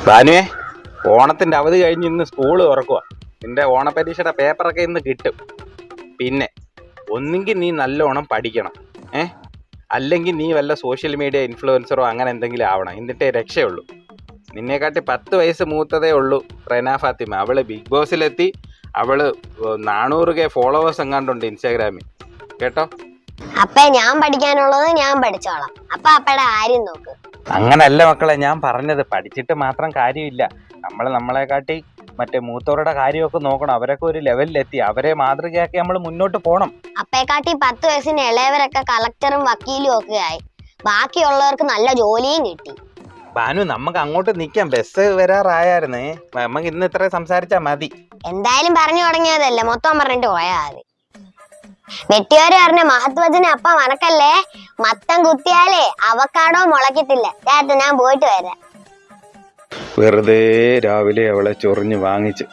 ഭാനുവേ, ഓണത്തിന്റെ അവധി കഴിഞ്ഞ് ഇന്ന് സ്കൂള് തുറക്കുക. നിന്റെ ഓണപരീക്ഷയുടെ പേപ്പറൊക്കെ ഇന്ന് കിട്ടും. പിന്നെ ഒന്നുകിൽ നീ നല്ലോണം പഠിക്കണം, അല്ലെങ്കിൽ നീ വല്ല സോഷ്യൽ മീഡിയ ഇൻഫ്ലുവൻസറോ അങ്ങനെ എന്തെങ്കിലും ആവണം. എന്നിട്ടേ രക്ഷയുള്ളൂ. നിന്നെക്കാട്ടി 10 വയസ്സ് മൂത്തതേ ഉള്ളൂ റെന ഫാത്തിമ. അവള് ബിഗ് ബോസിലെത്തി. അവള് 400K ഫോളോവേഴ്സ് എങ്ങാണ്ടുണ്ട് ഇൻസ്റ്റാഗ്രാമിൽ, കേട്ടോ. അപ്പേ ഞാൻ പഠിക്കാനുള്ളത് ഞാൻ പഠിച്ചോളാം. അപ്പയുടെ കാര്യം നോക്ക്. അങ്ങനല്ല മക്കളെ ഞാൻ പറഞ്ഞത്. പഠിച്ചിട്ട് മാത്രം കാര്യമില്ല. നമ്മളെക്കാട്ടി മറ്റേ മൂത്തവരുടെ കാര്യമൊക്കെ നോക്കണം. അവരൊക്കെ ഒരു ലെവലിലെത്തി. അവരെ മാതൃകയാക്കി നമ്മൾ മുന്നോട്ട് പോകണം. അപ്പേക്കാട്ടി 10 വയസ്സിന് ഇളയവരൊക്കെ കളക്ടറും വക്കീലും ഒക്കെ ആയി. ബാക്കിയുള്ളവർക്ക് നല്ല ജോലിയും കിട്ടി. ഭാനു, നമുക്ക് അങ്ങോട്ട് നിൽക്കാം. ബസ് വരാറായിരുന്നേ. നമുക്ക് ഇന്ന് ഇത്ര സംസാരിച്ചാ മതി. എന്തായാലും പറഞ്ഞു തുടങ്ങിയതല്ലേ, മൊത്തം പറഞ്ഞിട്ട് പോയാ മതി. വെട്ടിയോര് പറഞ്ഞ മഹത്വത്തിന് അപ്പ മറക്കല്ലേ. മത്തം കുത്തിയാലേ അവക്കാടോ മുളക്കത്തില്ല. ഞാൻ പോയിട്ട് വരാം. വെറുതെ രാവിലെ അവളെ ചൊറിഞ്ഞ് വാങ്ങിച്ച്